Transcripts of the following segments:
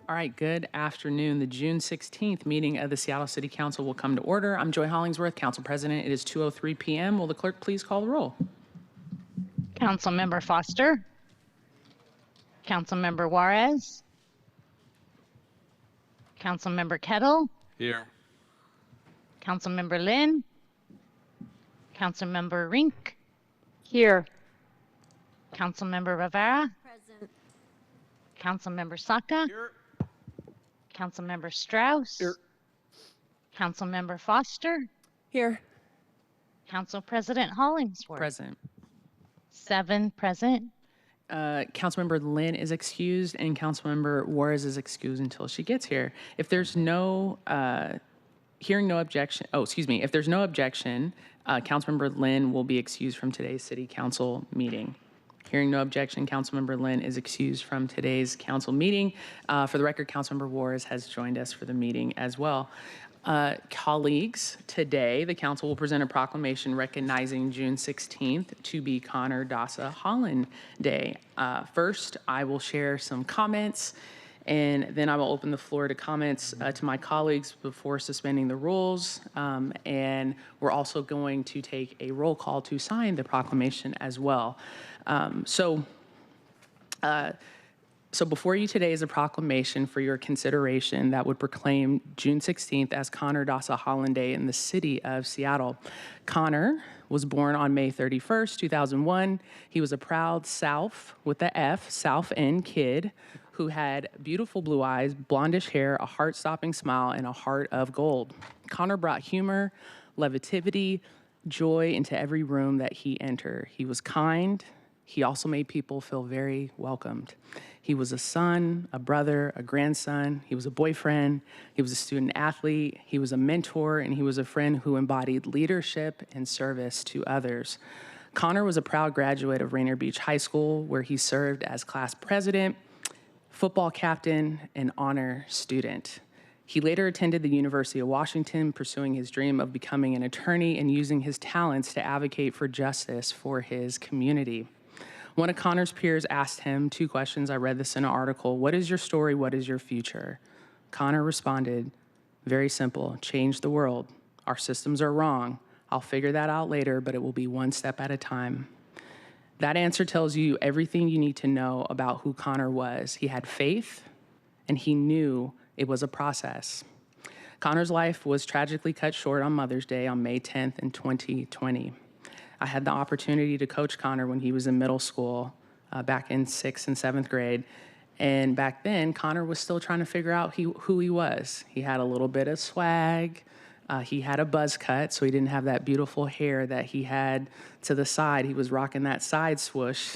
All right, good afternoon. The June 16th meeting of the Seattle City Council will come to order. I'm Joy Hollingsworth, Council President. It is 2:03 p.m. Will the clerk please call the roll? Councilmember Foster, Councilmember Juarez, Councilmember Kettle, Here. Councilmember Lynn, Councilmember Rink. Here. Councilmember Rivera. Present. Councilmember Saka. Here. Councilmember Strauss. Here. Councilmember Foster. Here. Council President Hollingsworth. Present. 7 present. Councilmember Lynn is excused and Councilmember Juarez is excused until she gets here. If there's no, hearing no objection, if there's no objection, Councilmember Lynn will be excused from today's City Council meeting. Hearing no objection, Councilmember Lynn is excused from today's council meeting. For the record, Councilmember Juarez has joined us for the meeting as well. Colleagues, today the council will present a proclamation recognizing June 16th to be Connor Dasa Holland Day. First, I will share some comments, and then I will open the floor to comments to my colleagues before suspending the rules. And we're also going to take a roll call to sign the proclamation as well. So before you today is a proclamation for your consideration that would proclaim June 16th as Connor Dasa Holland Day in the city of Seattle. Connor was born on May 31st, 2001. He was a proud South with the F, South End kid who had beautiful blue eyes, blondish hair, a heart-stopping smile, and a heart of gold. Connor brought humor, levity, joy into every room that he entered. He was kind. He also made people feel very welcomed. He was a son, a brother, a grandson. He was a boyfriend. He was a student athlete. He was a mentor, and he was a friend who embodied leadership and service to others. Connor was a proud graduate of Rainier Beach High School, where he served as class president, football captain, and honor student. He later attended the University of Washington, pursuing his dream of becoming an attorney and using his talents to advocate for justice for his community. One of Connor's peers asked him 2 questions. I read this in an article. What is your story? What is your future? Connor responded, very simple, change the world. Our systems are wrong. I'll figure that out later, but it will be one step at a time. That answer tells you everything you need to know about who Connor was. He had faith, and he knew it was a process. Connor's life was tragically cut short on Mother's Day on May 10th in 2020. I had the opportunity to coach Connor when he was in middle school, back in 6th and 7th grade. And back then, Connor was still trying to figure out who he was. He had a little bit of swag. He had a buzz cut, so he didn't have that beautiful hair that he had to the side. He was rocking that side swoosh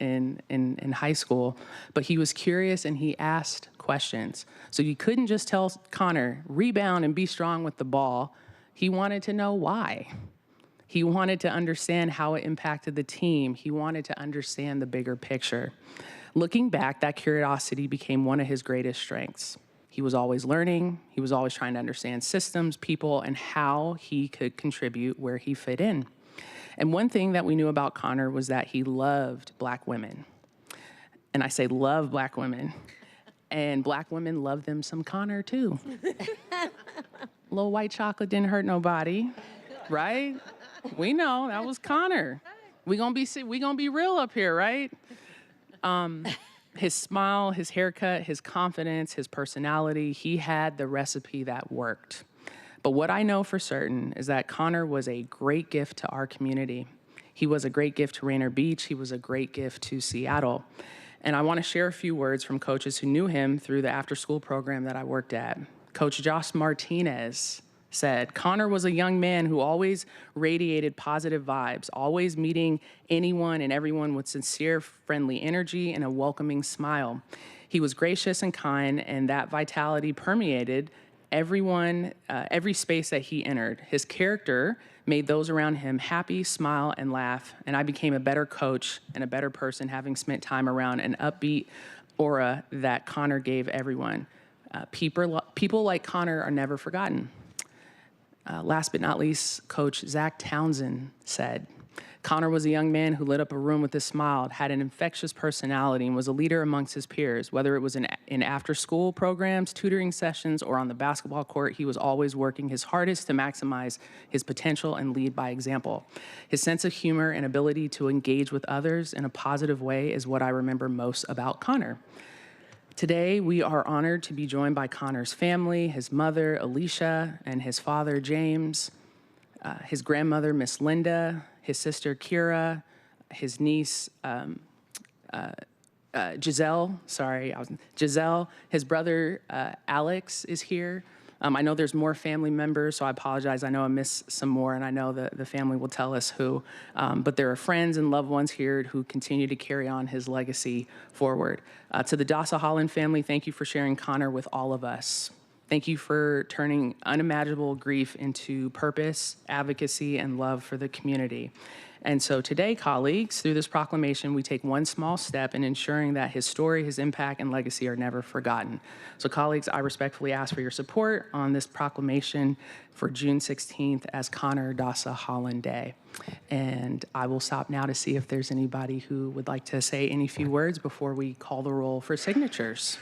in high school. But he was curious and he asked questions. So you couldn't just tell Connor, rebound and be strong with the ball. He wanted to know why. He wanted to understand how it impacted the team. He wanted to understand the bigger picture. Looking back, that curiosity became one of his greatest strengths. He was always learning. He was always trying to understand systems, people, and how he could contribute where he fit in. And one thing that we knew about Connor was that he loved Black women. And I say love Black women. And Black women love them some Connor too. Little white chocolate didn't hurt nobody, right? We know that was Connor. We gonna be real up here, right? His smile, his haircut, his confidence, his personality, he had the recipe that worked. But what I know for certain is that Connor was a great gift to our community. He was a great gift to Rainier Beach. He was a great gift to Seattle. And I want to share a few words from coaches who knew him through the after-school program that I worked at. Coach Josh Martinez said, Connor was a young man who always radiated positive vibes, always meeting anyone and everyone with sincere, friendly energy and a welcoming smile. He was gracious and kind, and that vitality permeated every space that he entered. His character made those around him happy, smile, and laugh, and I became a better coach and a better person having spent time around an upbeat aura that Connor gave everyone. People like Connor are never forgotten. Last but not least, Coach Zach Townsend said, Connor was a young man who lit up a room with a smile, had an infectious personality, and was a leader amongst his peers. Whether it was in after-school programs, tutoring sessions, or on the basketball court, he was always working his hardest to maximize his potential and lead by example. His sense of humor and ability to engage with others in a positive way is what I remember most about Connor. Today, we are honored to be joined by Connor's family, his mother, Alicia, and his father, James, his grandmother, Miss Linda, his sister, Kira, his niece, Giselle, Giselle, his brother, Alex is here. I know there's more family members, so I apologize. I know I missed some more, and I know that the family will tell us who. But there are friends and loved ones here who continue to carry on his legacy forward. To the Dasa Holland family, thank you for sharing Connor with all of us. Thank you for turning unimaginable grief into purpose, advocacy, and love for the community. And so today, colleagues, through this proclamation, we take one small step in ensuring that his story, his impact, and legacy are never forgotten. So colleagues, I respectfully ask for your support on this proclamation for June 16th as Connor Dasa Holland Day. And I will stop now to see if there's anybody who would like to say any few words before we call the roll for signatures.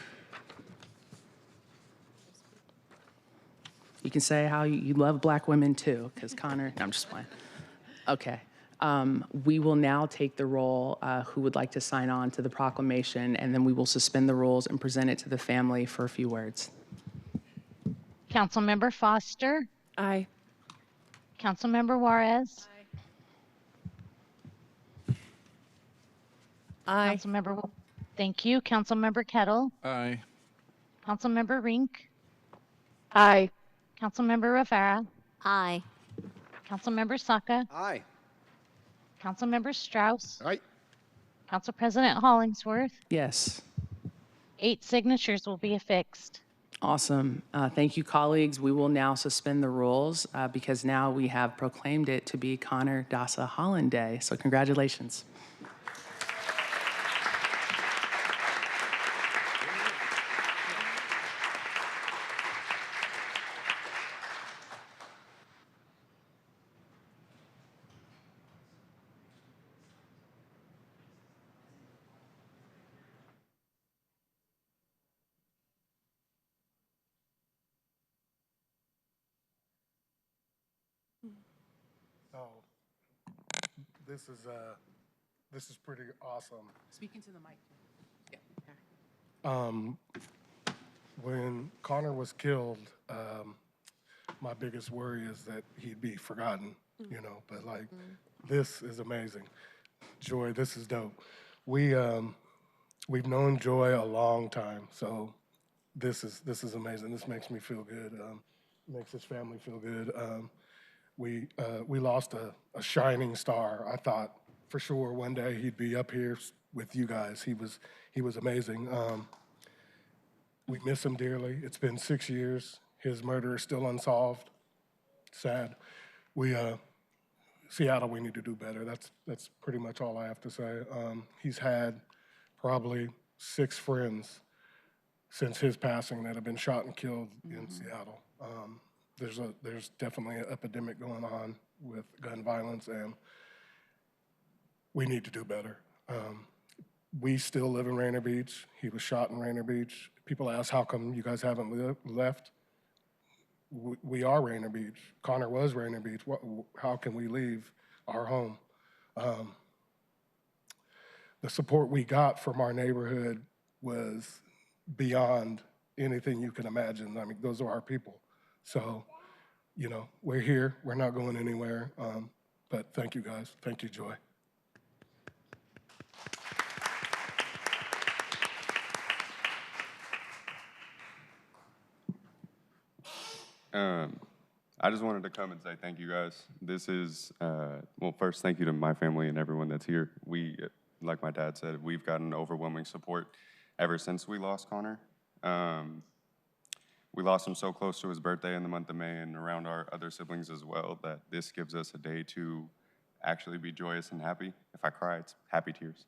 You can say how you love Black women too, because Connor, no, I'm just playing. Okay. We will now take the roll who would like to sign on to the proclamation, and then we will suspend the rules and present it to the family for a few words. Councilmember Foster. Aye. Councilmember Juarez. Aye. Thank you. Councilmember Kettle. Aye. Councilmember Rink. Aye. Councilmember Rivera. Aye. Councilmember Saka. Aye. Councilmember Strauss. Aye. Council President Hollingsworth. Yes. 8 signatures will be affixed. Awesome. Thank you, colleagues. We will now suspend the rules because now we have proclaimed it to be Connor Dasa Holland Day. So congratulations. Oh, this is pretty awesome. Speaking to the mic. When Connor was killed, my biggest worry is that he'd be forgotten, you know, but like, this is amazing. Joy, this is dope. We've known Joy a long time, so this is amazing. This makes me feel good, makes his family feel good. We lost a shining star. I thought for sure one day he'd be up here with you guys. He was amazing. We miss him dearly. It's been 6 years. His murder is still unsolved. Sad. Seattle, we need to do better. That's pretty much all I have to say. He's had probably 6 friends since his passing that have been shot and killed in Seattle. There's definitely an epidemic going on with gun violence, and we need to do better. We still live in Rainier Beach. He was shot in Rainier Beach. People ask, how come you guys haven't left? We are Rainier Beach. Connor was Rainier Beach. How can we leave our home? The support we got from our neighborhood was beyond anything you can imagine. I mean, those are our people. So, you know, we're here. We're not going anywhere. But thank you, guys. Thank you, Joy. I just wanted to come and say thank you, guys. This is, well, first, thank you to my family and everyone that's here. We, like my dad said, we've gotten overwhelming support ever since we lost Connor. We lost him so close to his birthday in the month of May and around our other siblings as well that this gives us a day to actually be joyous and happy. If I cry, it's happy tears.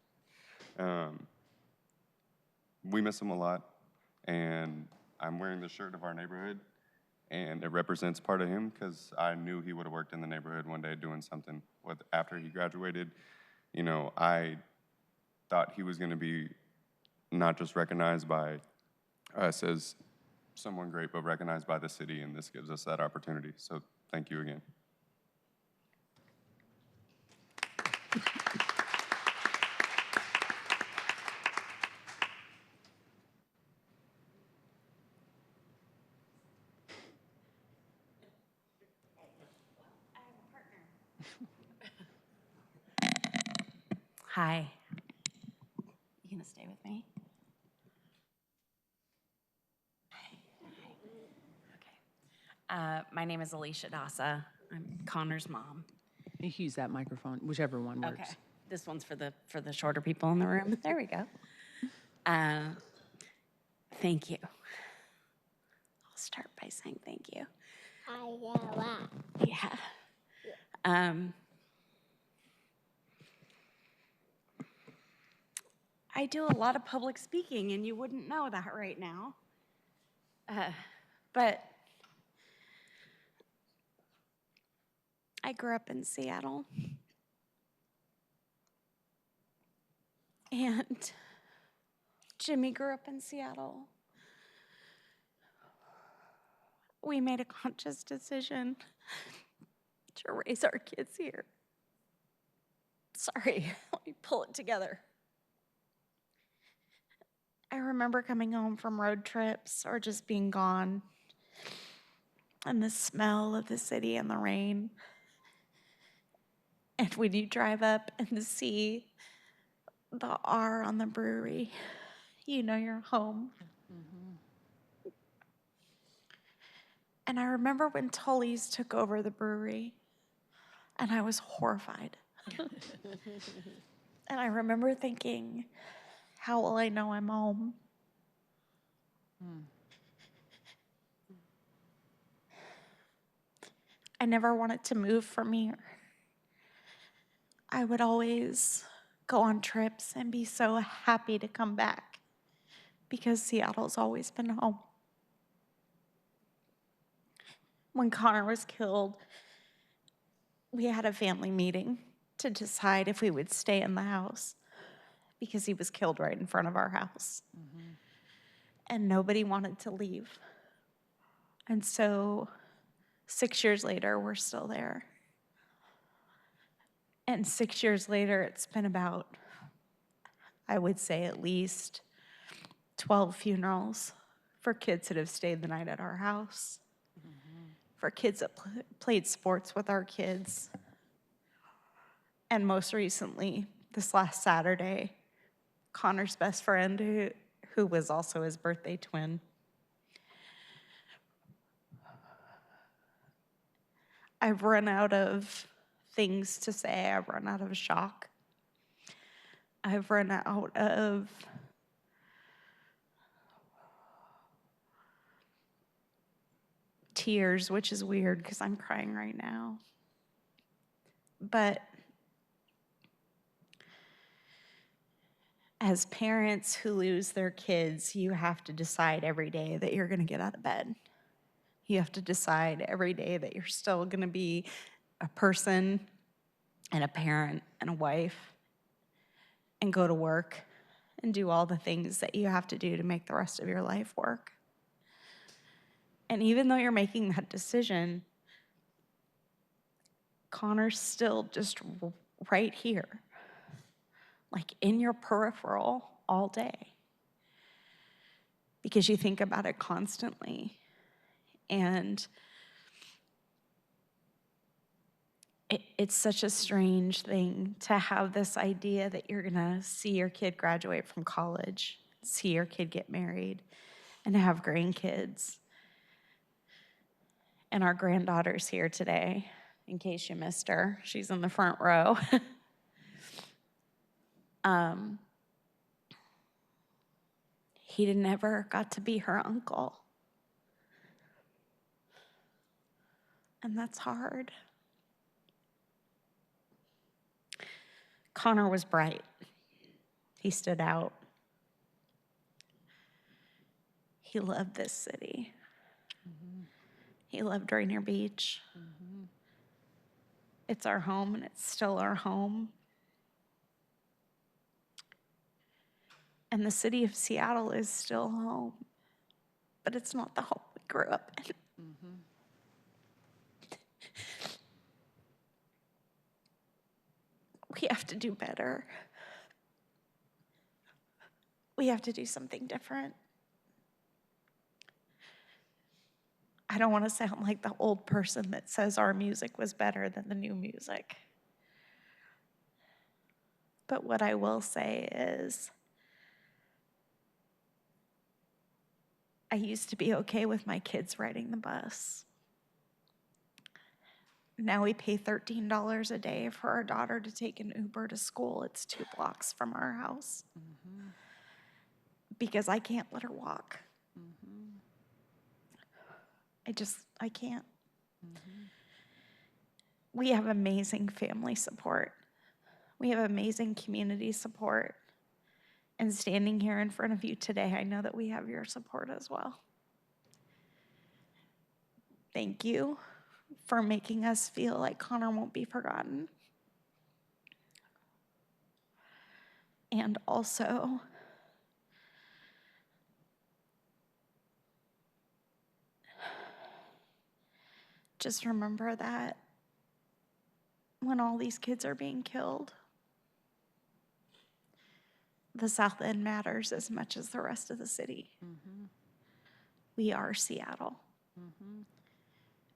We miss him a lot, and I'm wearing the shirt of our neighborhood, and it represents part of him because I knew he would have worked in the neighborhood one day doing something after he graduated. You know, I thought he was going to be not just recognized by us as someone great, but recognized by the city, and this gives us that opportunity. So thank you again. Hi. You gonna stay with me? Okay. My name is Alicia Dassa. I'm Connor's mom. You can use that microphone, whichever one works. Okay. This one's for the shorter people in the room. There we go. Thank you. I'll start by saying thank you. Yeah. I do a lot of public speaking, and you wouldn't know that right now. But I grew up in Seattle. And Jimmy grew up in Seattle. We made a conscious decision to raise our kids here. Sorry, let me pull it together. I remember coming home from road trips or just being gone, and the smell of the city and the rain. And when you drive up and see the R on the brewery, you know you're home. And I remember when Tully's took over the brewery, and I was horrified. And I remember thinking, how will I know I'm home? I never wanted to move from here. I would always go on trips and be so happy to come back because Seattle's always been home. When Connor was killed, we had a family meeting to decide if we would stay in the house because he was killed right in front of our house. And nobody wanted to leave. And so 6 years later, we're still there. And 6 years later, it's been about, I would say, at least 12 funerals for kids that have stayed the night at our house, for kids that played sports with our kids. And most recently, this last Saturday, Connor's best friend, who was also his birthday twin. I've run out of things to say. I've run out of shock. I've run out of tears, which is weird because I'm crying right now. But as parents who lose their kids, you have to decide every day that you're going to get out of bed. You have to decide every day that you're still going to be a person and a parent and a wife and go to work and do all the things that you have to do to make the rest of your life work. And even though you're making that decision, Connor's still just right here, like in your peripheral all day, because you think about it constantly. And it's such a strange thing to have this idea that you're gonna see your kid graduate from college, see your kid get married, and have grandkids. And our granddaughter's here today, in case you missed her. She's in the front row. He never got to be her uncle. And that's hard. Connor was bright. He stood out. He loved this city. He loved Rainier Beach. It's our home, and it's still our home. And the city of Seattle is still home, but it's not the home we grew up in. We have to do better. We have to do something different. I don't want to sound like the old person that says our music was better than the new music. But what I will say is, I used to be okay with my kids riding the bus. Now we pay $13 a day for our daughter to take an Uber to school. It's 2 blocks from our house. Because I can't let her walk. I can't. We have amazing family support. We have amazing community support. And standing here in front of you today, I know that we have your support as well. Thank you for making us feel like Connor won't be forgotten. And also, just remember that when all these kids are being killed, the South End matters as much as the rest of the city. We are Seattle.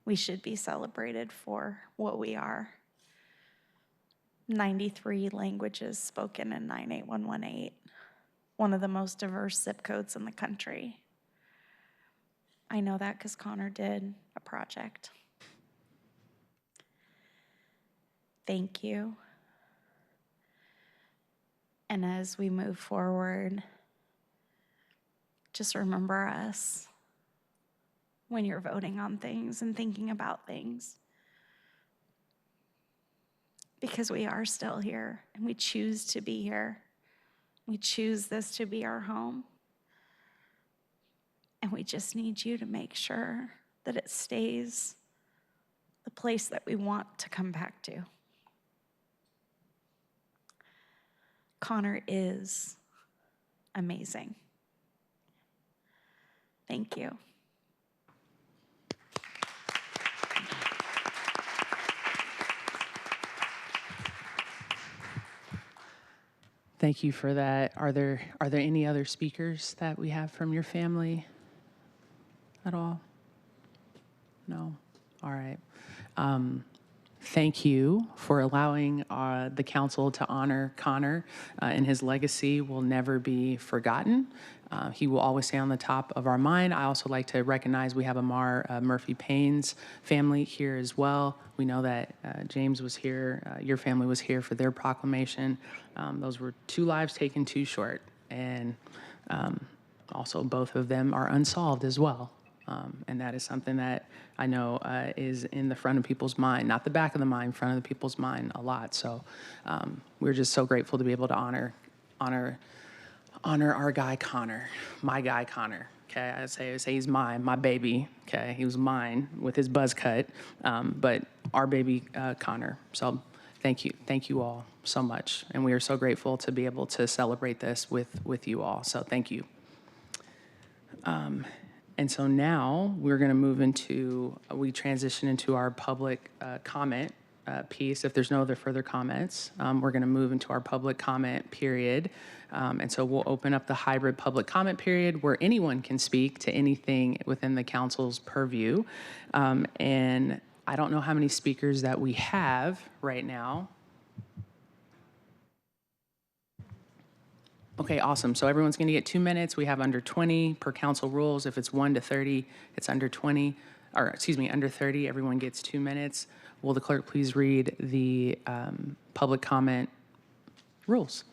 We should be celebrated for what we are. 93 languages spoken in 98118, one of the most diverse zip codes in the country. I know that because Connor did a project. Thank you. And as we move forward, just remember us when you're voting on things and thinking about things. Because we are still here and we choose to be here. We choose this to be our home. And we just need you to make sure that it stays the place that we want to come back to. Connor is amazing. Thank you. Thank you for that. Are there any other speakers that we have from your family at all? No? All right. Thank you for allowing the council to honor Connor, and his legacy will never be forgotten. He will always stay on the top of our mind. I also like to recognize we have Amar Murphy Payne's family here as well. We know that James was here, your family was here for their proclamation. Those were 2 lives taken too short, and also both of them are unsolved as well. And that is something that I know is in the front of people's mind, not the back of the mind, front of the people's mind a lot. So we're just so grateful to be able to honor our guy Connor, my guy Connor. Okay, I say he's mine, my baby. Okay, he was mine with his buzz cut, but our baby Connor. So thank you all so much, and we are so grateful to be able to celebrate this with you all. So thank you. And so now we're going to move into, we transition into our public comment piece. If there's no other further comments, we're going to move into our public comment period. And so we'll open up the hybrid public comment period where anyone can speak to anything within the council's purview. And I don't know how many speakers that we have right now. Okay, awesome. So everyone's going to get 2 minutes. We have under 20 per council rules. If it's 1 to 30, it's under 20, or excuse me, under 30, everyone gets 2 minutes. Will the clerk please read the public comment rules?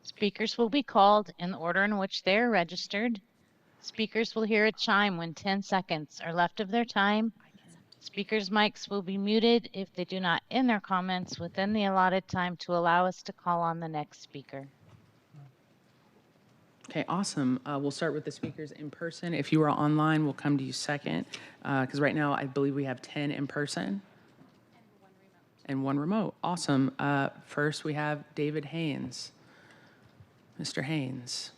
Speakers will be called in the order in which they are registered. Speakers will hear a chime when 10 seconds are left of their time. Speakers' mics will be muted if they do not end their comments within the allotted time to allow us to call on the next speaker. Okay, awesome. We'll start with the speakers in person. If you are online, we'll come to you second, because right now I believe we have 10 in person. And one remote. Awesome. First, we have David Haynes. Mr. Haynes.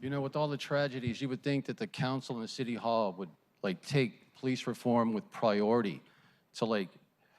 You know, with all the tragedies, you would think that the council and the city hall would like take police reform with priority to like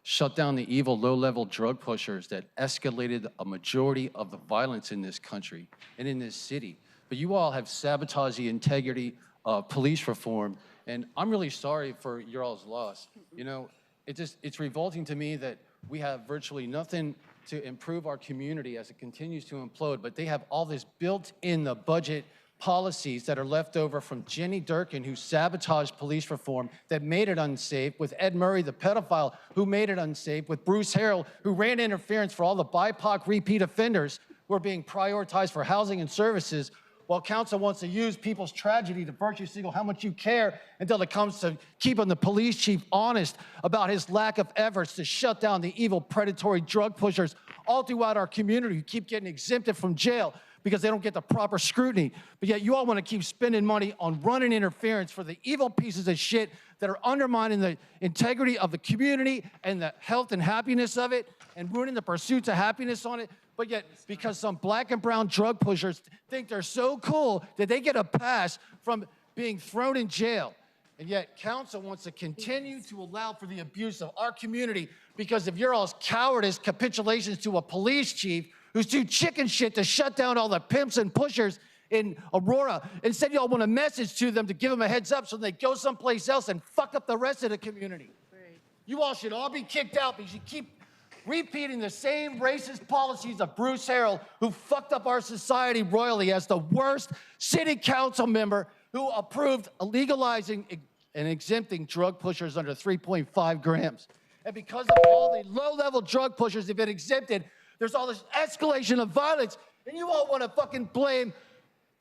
shut down the evil low-level drug pushers that escalated a majority of the violence in this country and in this city. But you all have sabotaged the integrity of police reform, and I'm really sorry for your all's loss. You know, it's revolting to me that we have virtually nothing to improve our community as it continues to implode, but they have all this built in the budget policies that are left over from Jenny Durkin, who sabotaged police reform, that made it unsafe, with Ed Murray, the pedophile, who made it unsafe, with Bruce Harrell, who ran interference for all the BIPOC repeat offenders who are being prioritized for housing and services, while council wants to use people's tragedy to virtue signal how much you care until it comes to keeping the police chief honest about his lack of efforts to shut down the evil predatory drug pushers all throughout our community who keep getting exempted from jail because they don't get the proper scrutiny. But yet you all want to keep spending money on running interference for the evil pieces of shit that are undermining the integrity of the community and the health and happiness of it and ruining the pursuits of happiness on it. But yet, because some black and brown drug pushers think they're so cool that they get a pass from being thrown in jail. And yet council wants to continue to allow for the abuse of our community because of your all's cowardice capitulations to a police chief who's too chicken shit to shut down all the pimps and pushers in Aurora. Instead, y'all want a message to them to give them a heads up so they go someplace else and fuck up the rest of the community. Right. You all should all be kicked out because you keep repeating the same racist policies of Bruce Harrell, who fucked up our society royally as the worst city council member who approved legalizing and exempting drug pushers under 3.5 grams. And because of all the low-level drug pushers that have been exempted, there's all this escalation of violence, and you all want to fucking blame,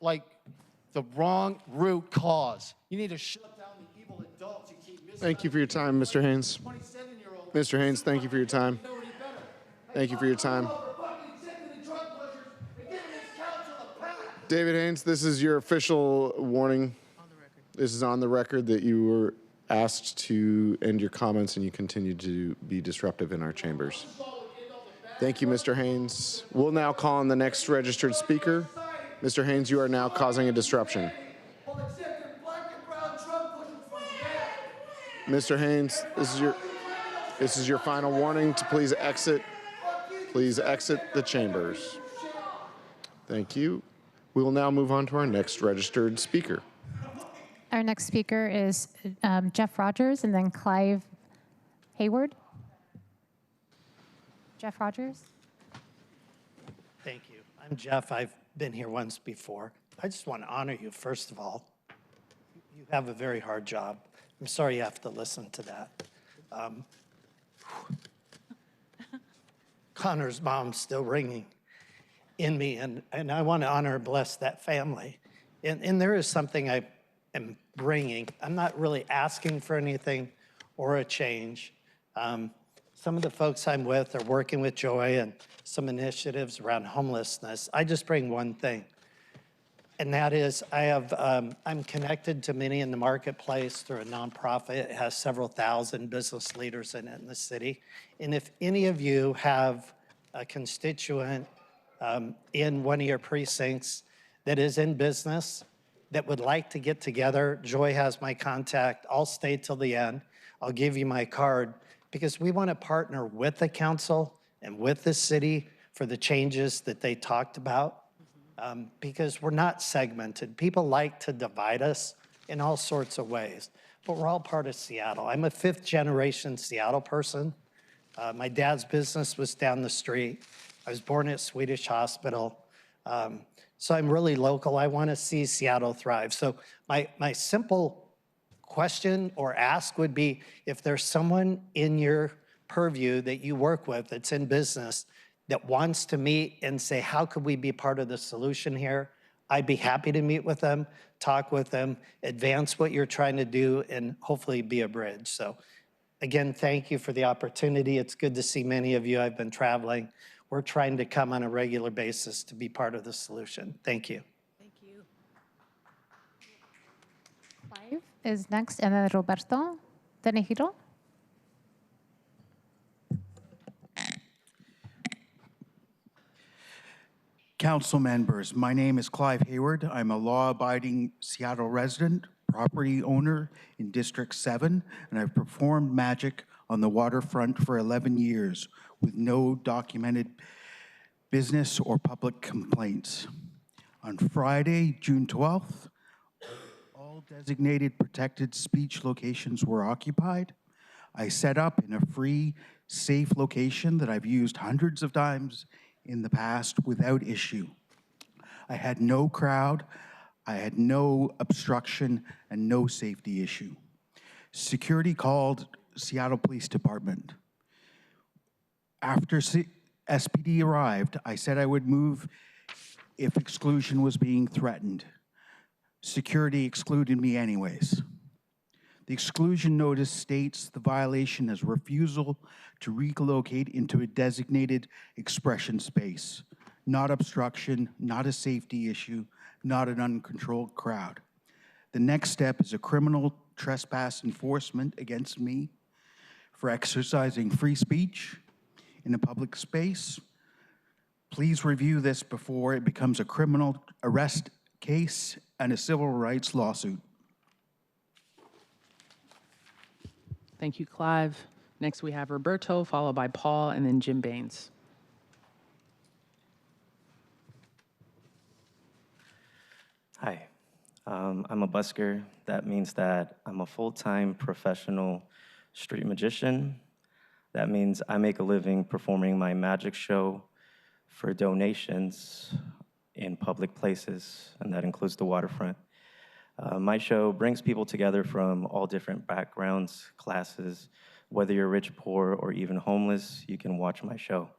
like, the wrong root cause. You need to shut down the evil adults who keep missing. Thank you for your time, Mr. Haynes. Mr. Haynes, thank you for your time. Thank you for your time. David Haynes, this is your official warning. This is on the record that you were asked to end your comments and you continue to be disruptive in our chambers. Thank you, Mr. Haynes. We'll now call on the next registered speaker. Mr. Haynes, you are now causing a disruption. Mr. Haynes, this is your final warning to please exit. Please exit the chambers. Thank you. We will now move on to our next registered speaker. Our next speaker is Jeff Rogers and then Clive Hayward. Jeff Rogers. Thank you. I'm Jeff. I've been here once before. I just want to honor you, first of all. You have a very hard job. I'm sorry you have to listen to that. Connor's mom's still ringing in me, and I want to honor and bless that family. And there is something I am bringing. I'm not really asking for anything or a change. Some of the folks I'm with are working with Joy and some initiatives around homelessness. I just bring one thing, and that is I'm connected to many in the marketplace through a nonprofit. It has several thousand business leaders in it in the city. And if any of you have a constituent in one of your precincts that is in business that would like to get together, Joy has my contact. I'll stay till the end. I'll give you my card because we want to partner with the council and with the city for the changes that they talked about because we're not segmented. People like to divide us in all sorts of ways, but we're all part of Seattle. I'm a fifth generation Seattle person. My dad's business was down the street. I was born at Swedish Hospital. So I'm really local. I want to see Seattle thrive. So my simple question or ask would be, if there's someone in your purview that you work with that's in business that wants to meet and say, how could we be part of the solution here? I'd be happy to meet with them, talk with them, advance what you're trying to do, and hopefully be a bridge. So again, thank you for the opportunity. It's good to see many of you. I've been traveling. We're trying to come on a regular basis to be part of the solution. Thank you. Clive is next, and then Roberto Tenejiro. Council members, my name is Clive Hayward. I'm a law-abiding Seattle resident, property owner in District 7, and I've performed magic on the waterfront for 11 years with no documented business or public complaints. On Friday, June 12th, all designated protected speech locations were occupied. I set up in a free, safe location that I've used hundreds of times in the past without issue. I had no crowd, I had no obstruction, and no safety issue. Security called Seattle Police Department. After SPD arrived, I said I would move if exclusion was being threatened. Security excluded me anyways. The exclusion notice states the violation as refusal to relocate into a designated expression space, not obstruction, not a safety issue, not an uncontrolled crowd. The next step is a criminal trespass enforcement against me for exercising free speech in a public space. Please review this before it becomes a criminal arrest case and a civil rights lawsuit. Thank you, Clive. Next, we have Roberto, followed by Paul, and then Jim Baines. Hi, I'm a busker. That means that I'm a full-time professional street magician. That means I make a living performing my magic show for donations in public places, and that includes the waterfront. My show brings people together from all different backgrounds, classes. Whether you're rich, poor, or even homeless, you can watch my show.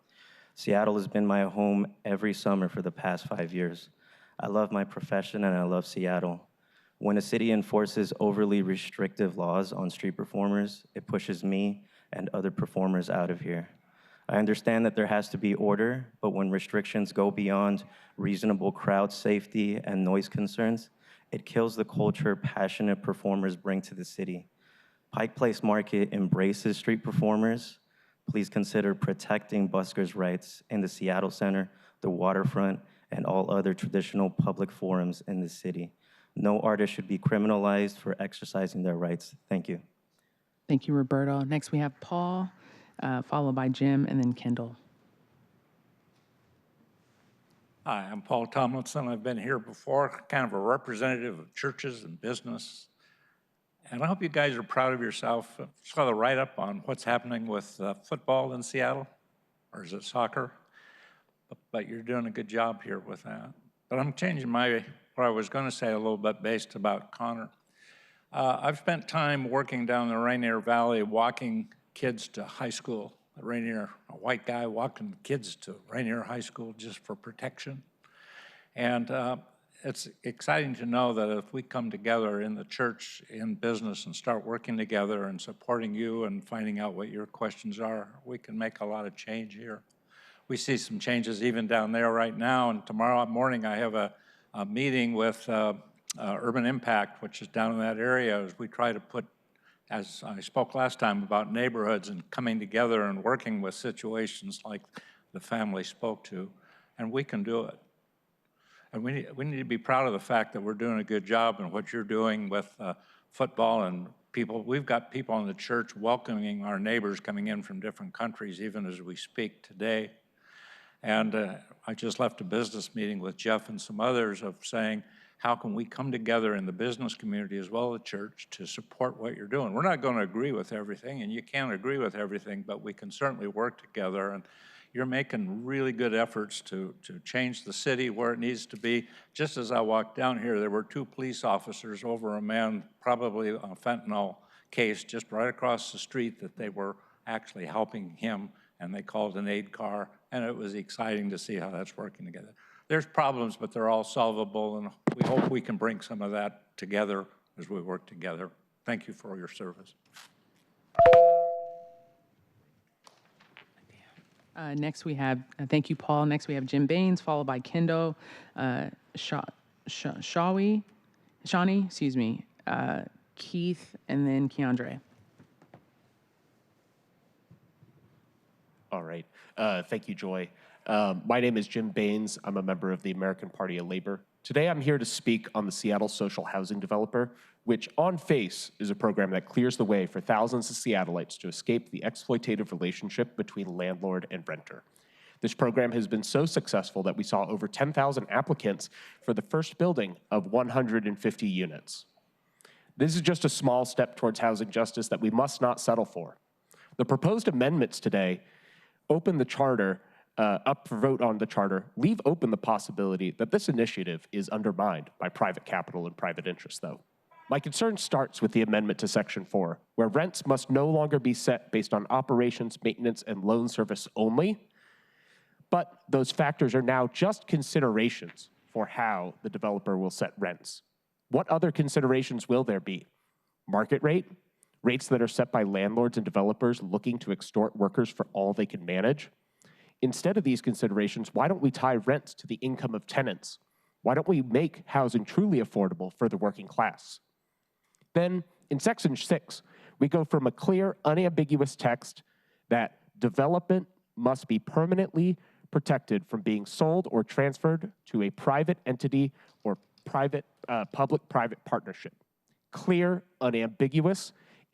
Seattle has been my home every summer for the past 5 years. I love my profession and I love Seattle. When a city enforces overly restrictive laws on street performers, it pushes me and other performers out of here. I understand that there has to be order, but when restrictions go beyond reasonable crowd safety and noise concerns, it kills the culture passionate performers bring to the city. Pike Place Market embraces street performers. Please consider protecting buskers' rights in the Seattle Center, the waterfront, and all other traditional public forums in the city. No artist should be criminalized for exercising their rights. Thank you. Thank you, Roberto. Next, we have Paul, followed by Jim, and then Kendall. Hi, I'm Paul Tomlinson. I've been here before, kind of a representative of churches and business. And I hope you guys are proud of yourself. I saw the write-up on what's happening with football in Seattle, or is it soccer? But you're doing a good job here with that. But I'm changing what I was going to say a little bit based about Connor. I've spent time working down the Rainier Valley, walking kids to high school. Rainier, a white guy walking kids to Rainier High School just for protection. And it's exciting to know that if we come together in the church, in business, and start working together and supporting you and finding out what your questions are, we can make a lot of change here. We see some changes even down there right now, and tomorrow morning I have a meeting with Urban Impact, which is down in that area, as we try to put, as I spoke last time about neighborhoods and coming together and working with situations like the family spoke to, and we can do it. And we need to be proud of the fact that we're doing a good job in what you're doing with football and people. We've got people in the church welcoming our neighbors coming in from different countries, even as we speak today. And I just left a business meeting with Jeff and some others of saying, how can we come together in the business community as well as the church to support what you're doing? We're not going to agree with everything, and you can't agree with everything, but we can certainly work together. And you're making really good efforts to change the city where it needs to be. Just as I walked down here, there were 2 police officers over a man, probably on a fentanyl case, just right across the street, that they were actually helping him, and they called an aid car, and it was exciting to see how that's working together. there's problems, but they're all solvable, and we hope we can bring some of that together as we work together. Thank you for your service. Next we have, thank you, Paul. Next we have Jim Baines, followed by Kendo, Shawnee, Keith, and then Keandre. All right. Thank you, Joy. My name is Jim Baines. I'm a member of the American Party of Labor. Today, I'm here to speak on the Seattle Social Housing Developer, which on face is a program that clears the way for thousands of Seattleites to escape the exploitative relationship between landlord and renter. This program has been so successful that we saw over 10,000 applicants for the first building of 150 units. This is just a small step towards housing justice that we must not settle for. The proposed amendments today open the charter, up for vote on the charter, leave open the possibility that this initiative is undermined by private capital and private interests, though. My concern starts with the amendment to Section 4, where rents must no longer be set based on operations, maintenance, and loan service only, but those factors are now just considerations for how the developer will set rents. What other considerations will there be? Market rate? Rates that are set by landlords and developers looking to extort workers for all they can manage? Instead of these considerations, why don't we tie rents to the income of tenants? Why don't we make housing truly affordable for the working class? Then, in Section 6, we go from a clear, unambiguous text that development must be permanently protected from being sold or transferred to a private entity or public-private partnership. Clear, unambiguous,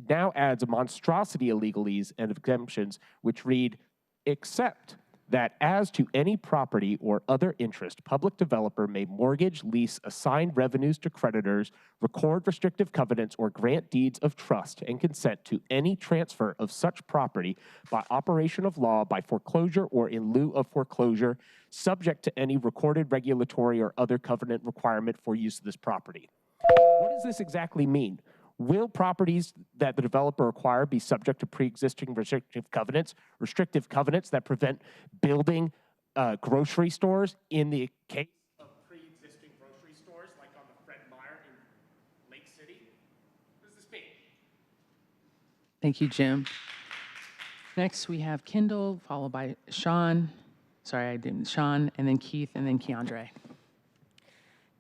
now adds a monstrosity of legalese and exemptions which read, except that as to any property or other interest, public developer may mortgage, lease, assign revenues to creditors, record restrictive covenants, or grant deeds of trust and consent to any transfer of such property by operation of law, by foreclosure, or in lieu of foreclosure, subject to any recorded regulatory or other covenant requirement for use of this property. What does this exactly mean? Will properties that the developer acquire be subject to pre-existing restrictive covenants that prevent building grocery stores in the case of pre-existing grocery stores like on the Fred Meyer in Lake City? What does this mean? Thank you, Jim. Next, we have Kendall, followed by Sean, and then Keith, and then Keandre.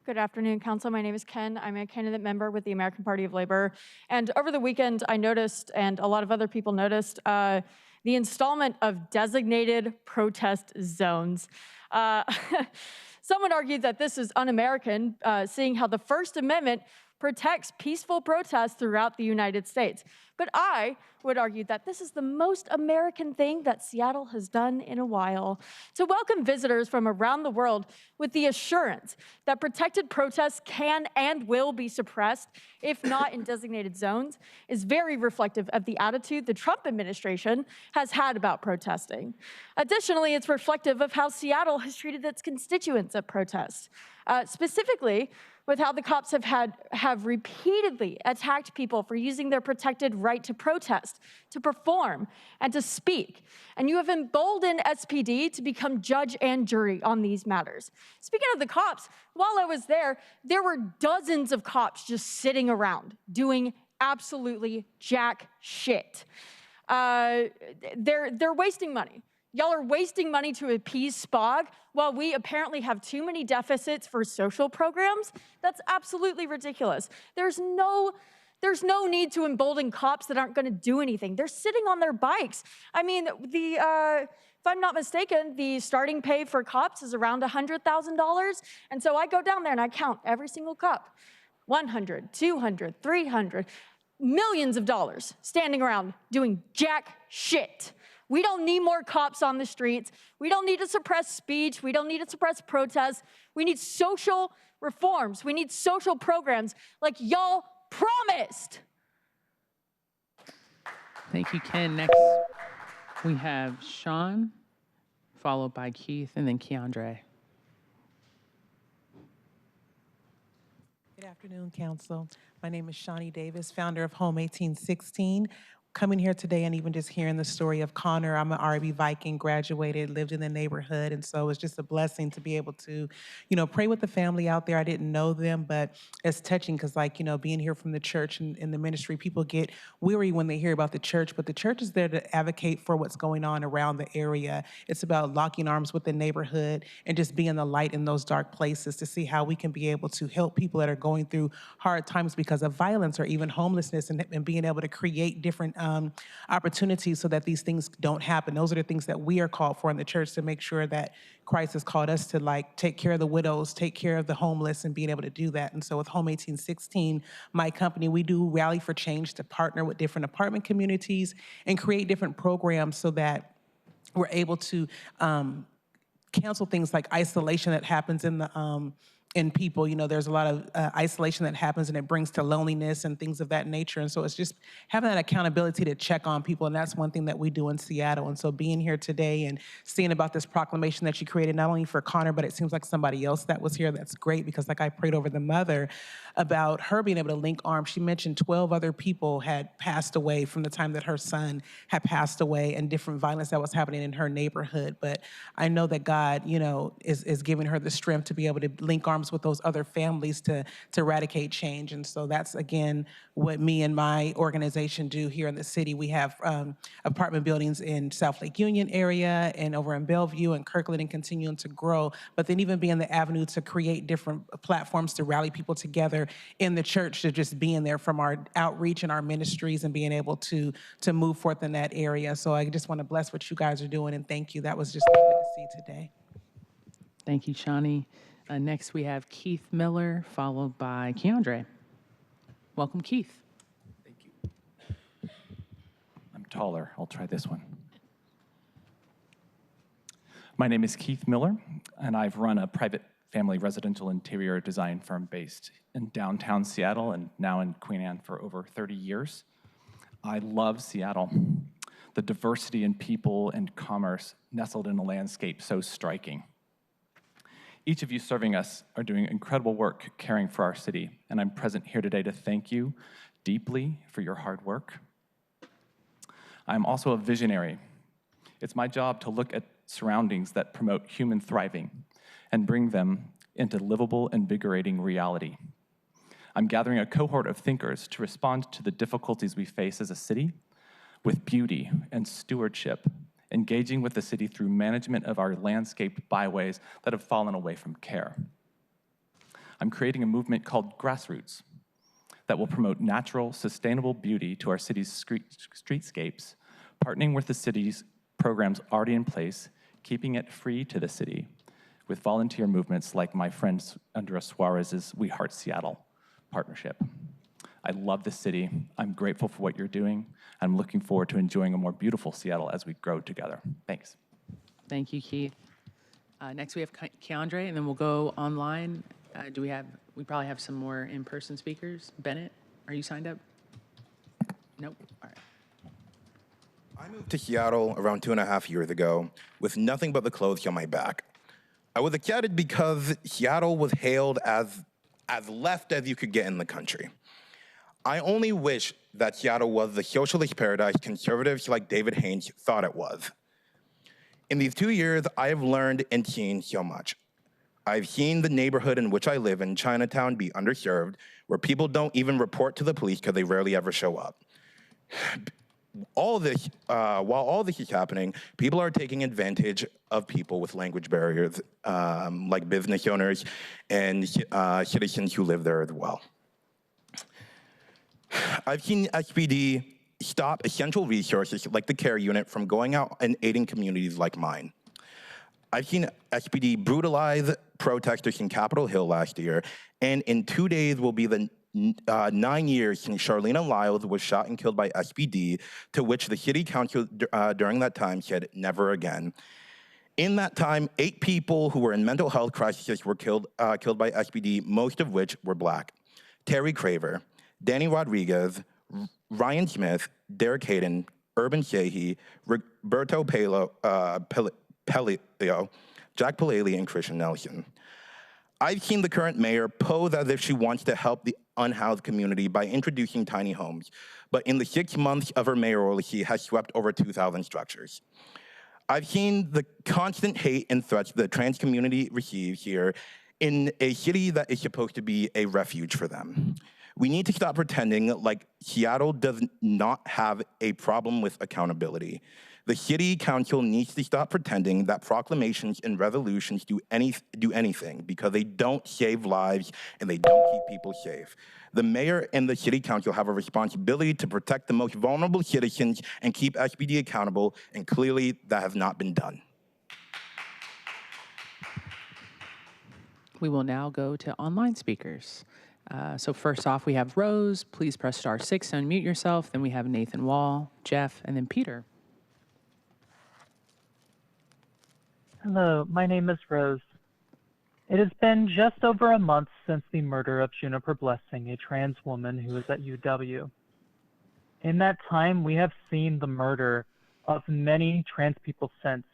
Good afternoon, Council. My name is Ken. I'm a candidate member with the American Party of Labor. And over the weekend, I noticed, and a lot of other people noticed, the installment of designated protest zones. Someone argued that this is un-American, seeing how the First Amendment protects peaceful protests throughout the United States. But I would argue that this is the most American thing that Seattle has done in a while. To welcome visitors from around the world with the assurance that protected protests can and will be suppressed, if not in designated zones, is very reflective of the attitude the Trump administration has had about protesting. Additionally, it's reflective of how Seattle has treated its constituents at protests. Specifically, with how the cops have repeatedly attacked people for using their protected right to protest, to perform, and to speak. And you have emboldened SPD to become judge and jury on these matters. Speaking of the cops, while I was there were dozens of cops just sitting around doing absolutely jack shit. They're wasting money. Y'all are wasting money to appease SPOG while we apparently have too many deficits for social programs. That's absolutely ridiculous. There's no need to embolden cops that aren't going to do anything. They're sitting on their bikes. I mean, if I'm not mistaken, the starting pay for cops is around $100,000. And so I go down there and I count every single cop. 100, 200, 300, millions of dollars standing around doing jack shit. We don't need more cops on the streets. We don't need to suppress speech. We don't need to suppress protests. We need social reforms. We need social programs like y'all promised. Thank you, Ken. Next, we have Sean, followed by Keith, and then Keandre. Good afternoon, Council. My name is Shawnee Davis, founder of Home 1816. coming here today and even just hearing the story of Connor. I'm an RB Viking, graduated, lived in the neighborhood, and so it's just a blessing to be able to, pray with the family out there. I didn't know them, but it's touching because, being here from the church and in the ministry, people get weary when they hear about the church, but the church is there to advocate for what's going on around the area. It's about locking arms with the neighborhood and just being the light in those dark places to see how we can be able to help people that are going through hard times because of violence or even homelessness, and being able to create different opportunities so that these things don't happen. Those are the things that we are called for in the church, to make sure that Christ has called us to take care of the widows, take care of the homeless, and being able to do that. And so with Home 1816, my company, we do Rally for Change to partner with different apartment communities and create different programs so that we're able to cancel things like isolation that happens in people. There's a lot of isolation that happens, and it brings to loneliness and things of that nature. And so it's just having that accountability to check on people, and that's one thing that we do in Seattle. And so being here today and seeing about this proclamation that you created, not only for Connor, but it seems like somebody else that was here, that's great, because I prayed over the mother about her being able to link arms. She mentioned 12 other people had passed away from the time that her son had passed away, and different violence that was happening in her neighborhood. But I know that God, is giving her the strength to be able to link arms with those other families to eradicate change. And so that's, again, what me and my organization do here in the city. We have apartment buildings in South Lake Union area and over in Bellevue and Kirkland, and continuing to grow, but then even being the avenue to create different platforms to rally people together in the church, to just being there from our outreach and our ministries and being able to move forth in that area. So I just want to bless what you guys are doing, and thank you. That was just lovely to see today. Thank you, Shani. Next, we have Keith Miller, followed by Keandre. Welcome, Keith. Thank you. I'm taller. I'll try this one. My name is Keith Miller, and I've run a private family residential interior design firm based in downtown Seattle and now in Queen Anne for over 30 years. I love Seattle. The diversity in people and commerce nestled in a landscape so striking. Each of you serving us are doing incredible work caring for our city, and I'm present here today to thank you deeply for your hard work. I'm also a visionary. It's my job to look at surroundings that promote human thriving and bring them into livable, invigorating reality. I'm gathering a cohort of thinkers to respond to the difficulties we face as a city with beauty and stewardship, engaging with the city through management of our landscaped byways that have fallen away from care. I'm creating a movement called Grassroots that will promote natural, sustainable beauty to our city's streetscapes, partnering with the city's programs already in place, keeping it free to the city, with volunteer movements like my friend Andrea Suarez's We Heart Seattle partnership. I love the city. I'm grateful for what you're doing. I'm looking forward to enjoying a more beautiful Seattle as we grow together. Thanks. Thank you, Keith. Next, we have Keandre, and then we'll go online. We probably have some more in-person speakers. Bennett, are you signed up? Nope. All right. I moved to Seattle around 2.5 years ago with nothing but the clothes on my back. I was excited because Seattle was hailed as left as you could get in the country. I only wish that Seattle was the socialist paradise conservatives like David Haynes thought it was. In these 2 years, I have learned and seen so much. I've seen the neighborhood in which I live in Chinatown be underserved, where people don't even report to the police because they rarely ever show up. While all this is happening, people are taking advantage of people with language barriers, like business owners and citizens who live there as well. I've seen SPD stop essential resources like the care unit from going out and aiding communities like mine. I've seen SPD brutalize protesters in Capitol Hill last year, and in 2 days will be the 9 years since Charlena Lyles was shot and killed by SPD, to which the city council during that time said never again. In that time, 8 people who were in mental health crises were killed by SPD, most of which were Black. Terry Craver, Danny Rodriguez, Ryan Smith, Derek Hayden, Urban Sheehy, Roberto Pelio, Jack Palali, and Christian Nelson. I've seen the current mayor pose as if she wants to help unhoused community by introducing tiny homes, but in the 6 months of her mayoralty has swept over 2,000 structures. I've seen the constant hate and threats the trans community receives here in a city that is supposed to be a refuge for them. We need to stop pretending like Seattle does not have a problem with accountability. The city council needs to stop pretending that proclamations and resolutions do anything, because they don't save lives and they don't keep people safe. The mayor and the city council have a responsibility to protect the most vulnerable citizens and keep SPD accountable, and clearly that has not been done. We will now go to online speakers. So first off, we have Rose. Please press *6 to unmute yourself. Then we have Nathan Wall, Jeff, and then Peter. Hello, my name is Rose. It has been just over a month since the murder of Juniper Blessing, a trans woman who was at UW. In that time, we have seen the murder of many trans people since.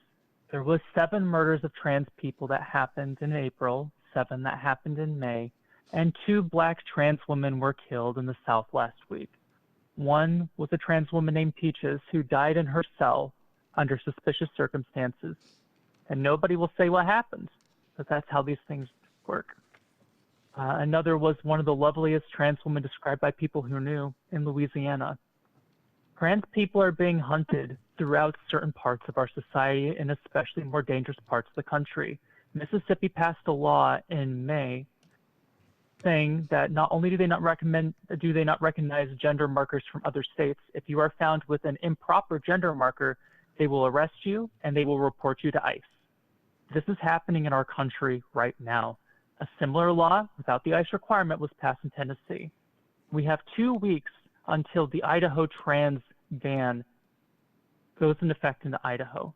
There was 7 murders of trans people that happened in April, 7 that happened in May, and 2 Black trans women were killed in the South last week. One was a trans woman named Peaches who died in her cell under suspicious circumstances. And nobody will say what happened, but that's how these things work. Another was one of the loveliest trans women described by people who knew in Louisiana. Trans people are being hunted throughout certain parts of our society, and especially more dangerous parts of the country. Mississippi passed a law in May saying that not only do they not recognize gender markers from other states, if you are found with an improper gender marker, they will arrest you and they will report you to ICE. This is happening in our country right now. A similar law without the ICE requirement was passed in Tennessee. We have 2 weeks until the Idaho trans ban goes into effect in Idaho.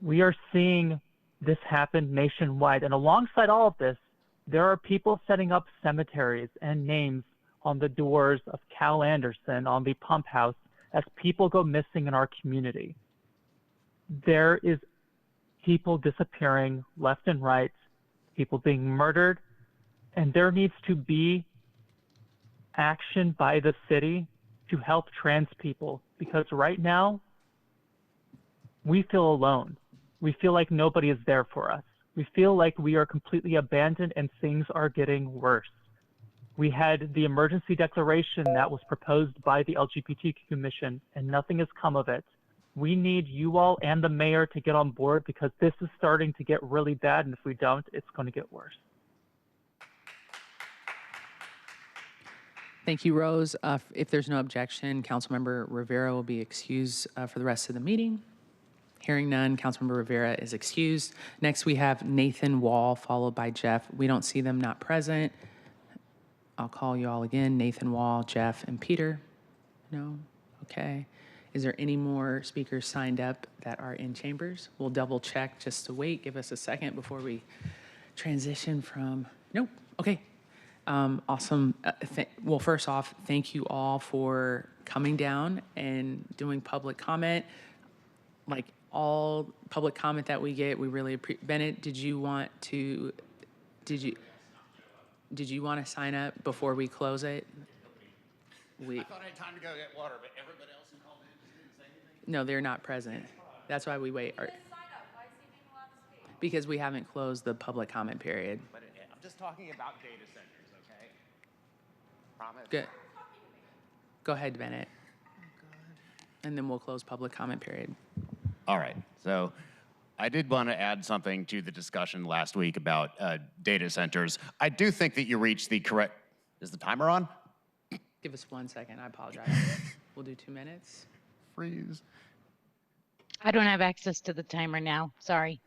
We are seeing this happen nationwide, and alongside all of this, there are people setting up cemeteries and names on the doors of Cal Anderson, on the pump house, as people go missing in our community. There is people disappearing left and right, people being murdered, and there needs to be action by the city to help trans people, because right now we feel alone. We feel like nobody is there for us. We feel like we are completely abandoned and things are getting worse. We had the emergency declaration that was proposed by the LGBTQ Commission, and nothing has come of it. We need you all and the mayor to get on board, because this is starting to get really bad, and if we don't, it's going to get worse. Thank you, Rose. If there's no objection, Councilmember Rivera will be excused for the rest of the meeting. Hearing none, Councilmember Rivera is excused. Next, we have Nathan Wall, followed by Jeff. We don't see them not present. I'll call you all again. Nathan Wall, Jeff, and Peter. No? Okay. Is there any more speakers signed up that are in chambers? We'll double check just to wait. Give us a second before we transition from, nope, okay. Awesome. Well, first off, thank you all for coming down and doing public comment. Like all public comment that we get, we really appreciate. Bennett, did you want to sign up before we close it? I thought I had time to go get water, but everybody else who called in didn't say anything? No, they're not present. That's why we wait. Because we haven't closed the public comment period. But I'm just talking about data centers, okay? Promise. Good. Go ahead, Bennett. And then we'll close public comment period. All right. So I did want to add something to the discussion last week about data centers. I do think that you reached the correct. Is the timer on? Give us 1 second. I apologize. We'll do 2 minutes. Freeze. I don't have access to the timer now. Sorry.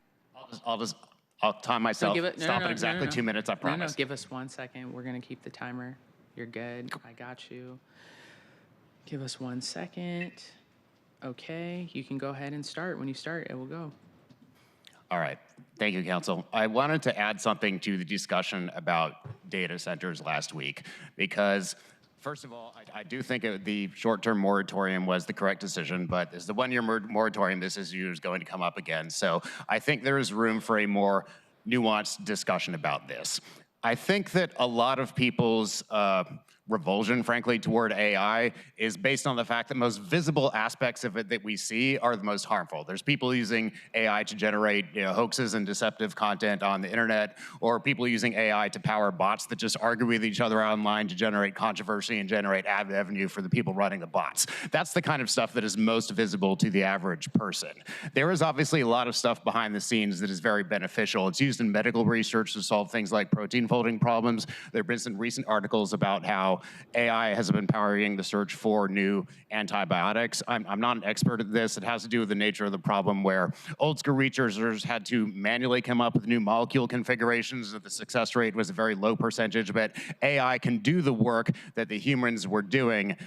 I'll time myself. Stop at exactly 2 minutes, I No, promise. give us 1 second. We're going to keep the timer. You're good. I got you. Give us 1 second. Okay, you can go ahead and start. When you start, it will go. All right. Thank you, Council. I wanted to add something to the discussion about data centers last week, because first of all, I do think the short-term moratorium was the correct decision, but as the one-year moratorium, this issue is going to come up again. So I think there is room for a more nuanced discussion about this. I think that a lot of people's revulsion, frankly, toward AI is based on the fact that most visible aspects of it that we see are the most harmful. There's people using AI to generate hoaxes and deceptive content on the internet, or people using AI to power bots that just argue with each other online to generate controversy and generate ad revenue for the people running the bots. That's the kind of stuff that is most visible to the average person. There is obviously a lot of stuff behind the scenes that is very beneficial. It's used in medical research to solve things like protein folding problems. There have been some recent articles about how AI has been powering the search for new antibiotics. I'm not an expert at this. It has to do with the nature of the problem where old school researchers had to manually come up with new molecule configurations. The success rate was a very low percentage, but AI can do the work that the humans were doing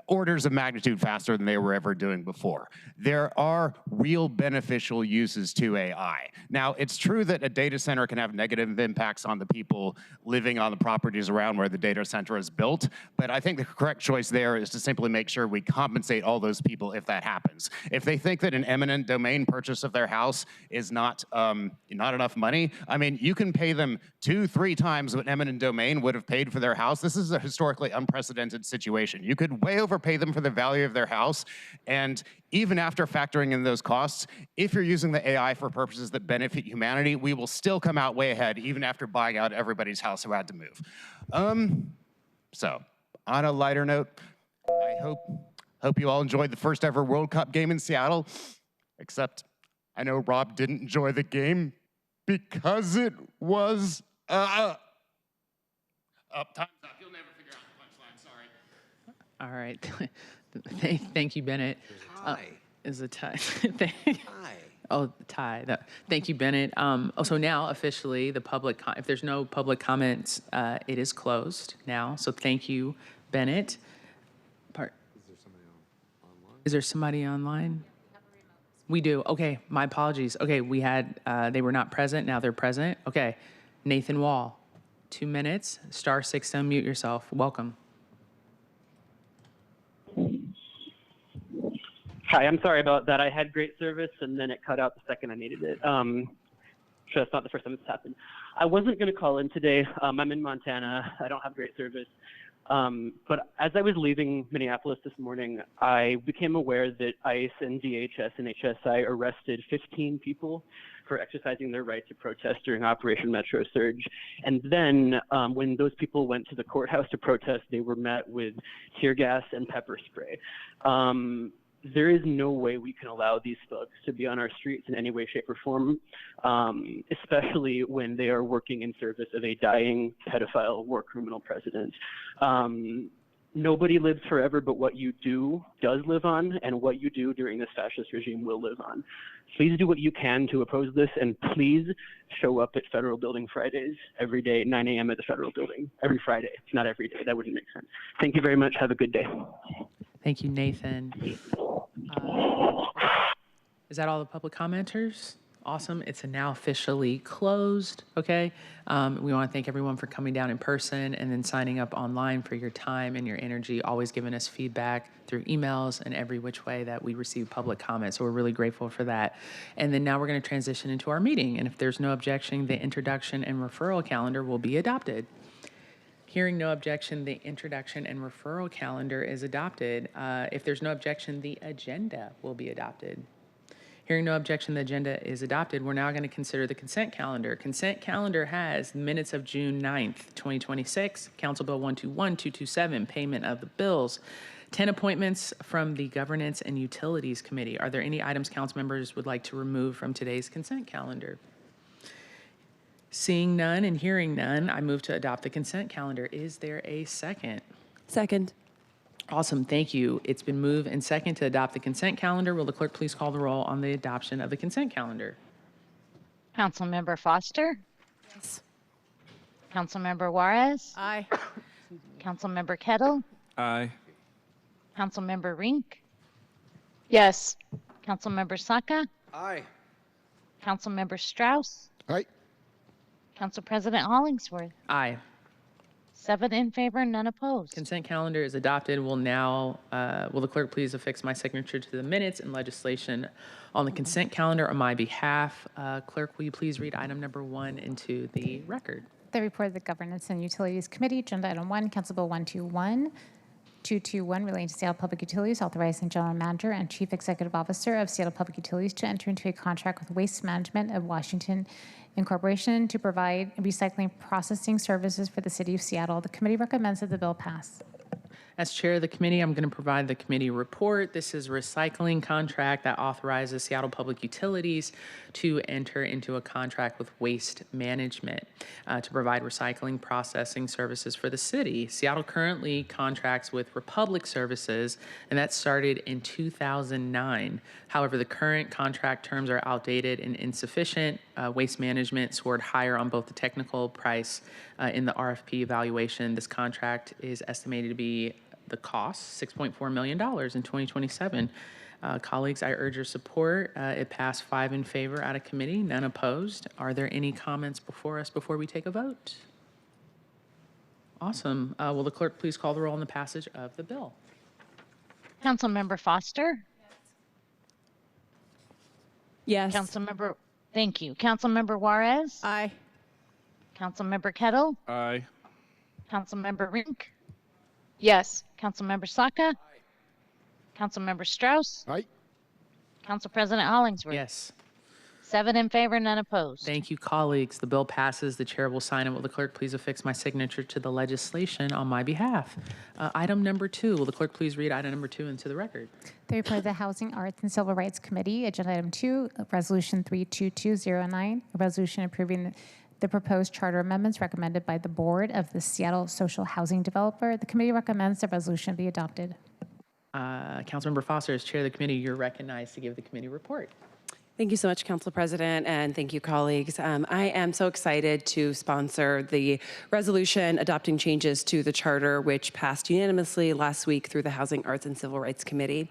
orders of magnitude faster than they were ever doing before. There are real beneficial uses to AI. Now, it's true that a data center can have negative impacts on the people living on the properties around where the data center is built, but I think the correct choice there is to simply make sure we compensate all those people if that happens. If they think that an eminent domain purchase of their house is not enough money, I mean, you can pay them 2-3 times what eminent domain would have paid for their house. This is a historically unprecedented situation. You could way overpay them for the value of their house, and even after factoring in those costs, if you're using the AI for purposes that benefit humanity, we will still come out way ahead, even after buying out everybody's house who had to move. So, on a lighter note, I hope you all enjoyed the first ever World Cup game in Seattle, except I know Rob didn't enjoy the game because it was, time's up. You'll never figure out the punchline, sorry. All right. Thank you, Bennett. Is a tie. Oh, tie. Thank you, Bennett. So now officially the public, if there's no public comments, it is closed now. So thank you, Bennett. Is there somebody online? We do. Okay, my apologies. Okay, we had, they were not present. Now they're present. Okay, Nathan Wall, 2 minutes, *6 to unmute yourself. Welcome. Hi, I'm sorry about that. I had great service and then it cut out the second I needed it. So that's not the first time it's happened. I wasn't going to call in today. I'm in Montana. I don't have great service. But as I was leaving Minneapolis this morning, I became aware that ICE and DHS and HSI arrested 15 people for exercising their right to protest during Operation Metro Surge. And then when those people went to the courthouse to protest, they were met with tear gas and pepper spray. There is no way we can allow these thugs to be on our streets in any way, shape, or form, especially when they are working in service of a dying pedophile war criminal president. Nobody lives forever, but what you do does live on, and what you do during this fascist regime will live on. Please do what you can to oppose this, and please show up at Federal Building Fridays every day, 9 a.m. at the Federal Building, every Friday, not every day. That wouldn't make sense. Thank you very much. Have a good day. Thank you, Nathan. Is that all the public commenters? Awesome. It's now officially closed, okay? We want to thank everyone for coming down in person and then signing up online for your time and your energy, always giving us feedback through emails and every which way that we receive public comments. So we're really grateful for that. And then now we're going to transition into our meeting. And if there's no objection, the introduction and referral calendar will be adopted. Hearing no objection, the introduction and referral calendar is adopted. If there's no objection, the agenda will be adopted. Hearing no objection, the agenda is adopted. We're now going to consider the consent calendar. Consent calendar has minutes of June 9th, 2026, Council Bill 121227, payment of the bills, 10 appointments from the Governance and Utilities Committee. Are there any items council members would like to remove from today's consent calendar? Seeing none and hearing none, I move to adopt the consent calendar. Is there a second? Second. Awesome, thank you. It's been moved and second to adopt the consent calendar. Will the clerk please call the roll on the adoption of the consent calendar? Councilmember Foster? Yes. Councilmember Juarez? Aye. Councilmember Kettle? Aye. Councilmember Rink? Yes. Councilmember Saka? Aye. Councilmember Strauss? Aye. Council President Hollingsworth? Aye. 7 in favor, none opposed. Consent calendar is adopted. Will the clerk please affix my signature to the minutes and legislation on the consent calendar on my behalf? Clerk, will you please read item number 1 into the record? The report of the Governance and Utilities Committee, Agenda Item 1, Council Bill 221 relating to Seattle Public Utilities, authorizing General Manager and Chief Executive Officer of Seattle Public Utilities to enter into a contract with Waste Management of Washington Incorporation to provide recycling processing services for the City of Seattle. The committee recommends that the bill pass. As chair of the committee, I'm going to provide the committee report. This is a recycling contract that authorizes Seattle Public Utilities to enter into a contract with Waste Management to provide recycling processing services for the city. Seattle currently contracts with Republic Services, and that started in 2009. However, the current contract terms are outdated and insufficient. Waste Management scored higher on both the technical price in the RFP evaluation. This contract is estimated to be the cost, $6.4 million in 2027. Colleagues, I urge your support. It passed 5 in favor out of committee, none opposed. Are there any comments before us before we take a vote? Awesome. Will the clerk please call the roll on the passage of the bill? Councilmember Foster? Yes. Councilmember, thank you. Councilmember Juarez? Aye. Councilmember Kettle? Aye. Councilmember Rink? Yes. Councilmember Saka? Councilmember Strauss? Aye. Council President Hollingsworth? Yes. 7 in favor, none opposed. Thank you, colleagues. The bill passes. The chair will sign it. Will the clerk please affix my signature to the legislation on my behalf? Item number 2. Will the clerk please read item number 2 into the record? The report of the Housing, Arts, and Civil Rights Committee, Agenda Item 2, Resolution 32209, a resolution approving the proposed charter amendments recommended by the Board of the Seattle Social Housing Developer. The committee recommends the resolution be adopted. Councilmember Foster, as chair of the committee, you're recognized to give the committee report. Thank you so much, Council President, and thank you, colleagues. I am so excited to sponsor the resolution adopting changes to the charter, which passed unanimously last week through the Housing, Arts, and Civil Rights Committee.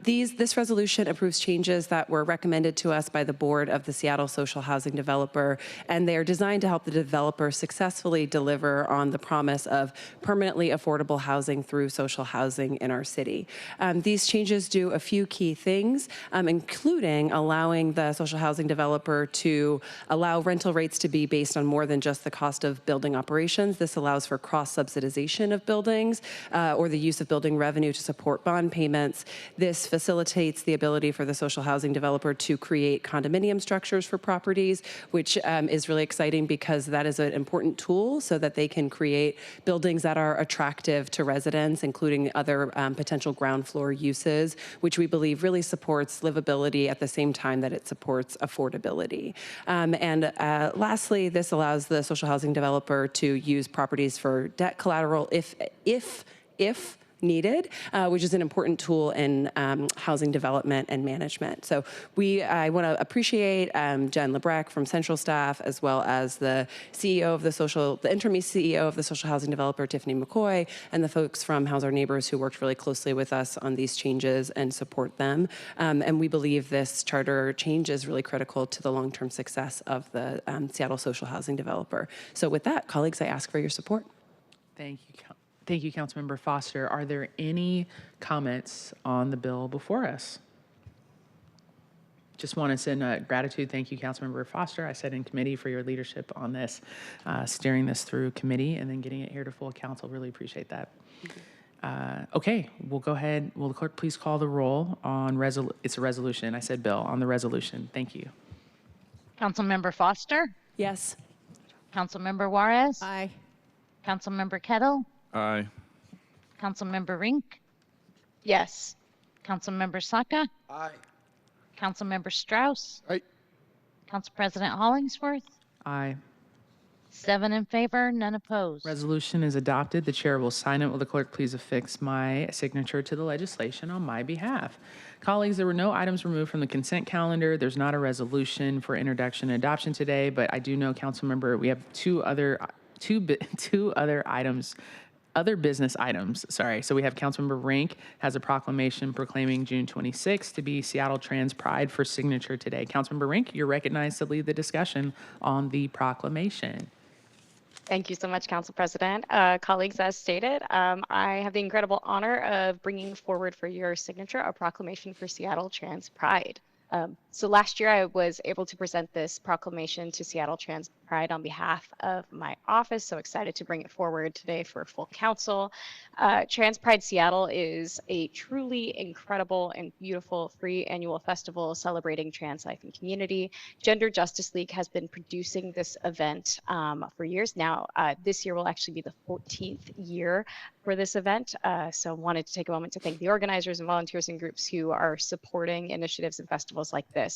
This resolution approves changes that were recommended to us by the Board of the Seattle Social Housing Developer, and they are designed to help the developer successfully deliver on the promise of permanently affordable housing through social housing in our city. These changes do a few key things, including allowing the social housing developer to allow rental rates to be based on more than just the cost of building operations. This allows for cross-subsidization of buildings or the use of building revenue to support bond payments. This facilitates the ability for the social housing developer to create condominium structures for properties, which is really exciting because that is an important tool so that they can create buildings that are attractive to residents, including other potential ground floor uses, which we believe really supports livability at the same time that it supports affordability. Lastly, this allows the social housing developer to use properties for debt collateral if needed, which is an important tool in housing development and management. So I want to appreciate Jen Lebrecht from Central Staff, as well as the interim CEO of the social housing developer, Tiffany McCoy, and the folks from House Our Neighbors who worked really closely with us on these changes and support them. And we believe this charter change is really critical to the long-term success of the Seattle social housing developer. So with that, colleagues, I ask for your support. Thank you. Thank you, Councilmember Foster. Are there any comments on the bill before us? Just want to send gratitude. Thank you, Councilmember Foster. I said in committee for your leadership on this, steering this through committee and then getting it here to full council. Really appreciate that. Okay, we'll go ahead. Will the clerk please call the roll on it's a resolution. I said bill on the resolution. Thank you. Councilmember Foster? Yes. Councilmember Juarez? Aye. Councilmember Kettle? Aye. Councilmember Rink? Yes. Councilmember Saka? Aye. Councilmember Strauss? Aye. Council President Hollingsworth? Aye. 7 in favor, none opposed. Resolution is adopted. The chair will sign it. Will the clerk please affix my signature to the legislation on my behalf? Colleagues, there were no items removed from the consent calendar. There's not a resolution for introduction and adoption today, but I do know, Councilmember, we have two other business items, sorry. So we have Councilmember Rink has a proclamation proclaiming June 26th to be Seattle Trans Pride for signature today. Councilmember Rink, you're recognized to lead the discussion on the proclamation. Thank you so much, Council President. Colleagues, as stated, I have the incredible honor of bringing forward for your signature a proclamation for Seattle Trans Pride. So last year I was able to present this proclamation to Seattle Trans Pride on behalf of my office. So excited to bring it forward today for full council. Trans Pride Seattle is a truly incredible and beautiful free annual festival celebrating trans life and community. Gender Justice League has been producing this event for years now. This year will actually be the 14th year for this event. So wanted to take a moment to thank the organizers and volunteers and groups who are supporting initiatives and festivals like this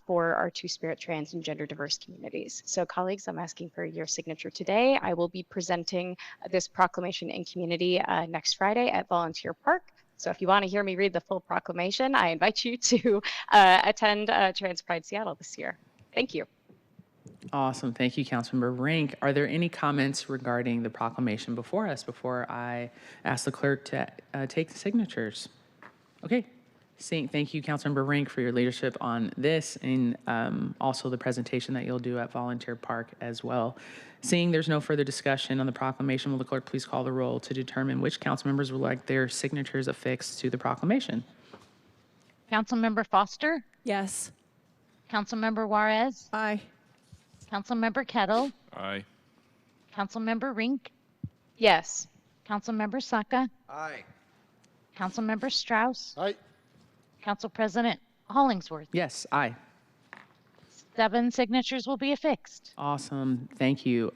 for our Two-Spirit, trans, and gender diverse communities. So colleagues, I'm asking for your signature today. I will be presenting this proclamation in community next Friday at Volunteer Park. So if you want to hear me read the full proclamation, I invite you to attend Trans Pride Seattle this year. Thank you. Awesome. Thank you, Councilmember Rink. Are there any comments regarding the proclamation before us before I ask the clerk to take the signatures? Okay. Thank you, Councilmember Rink, for your leadership on this and also the presentation that you'll do at Volunteer Park as well. Seeing there's no further discussion on the proclamation, will the clerk please call the roll to determine which council members would like their signatures affixed to the proclamation? Councilmember Foster? Yes. Councilmember Juarez? Aye. Councilmember Kettle? Aye. Councilmember Rink? Yes. Councilmember Saka? Aye. Councilmember Strauss? Aye. Council President Hollingsworth? Yes, aye. 7 signatures will be affixed. Awesome. Thank you.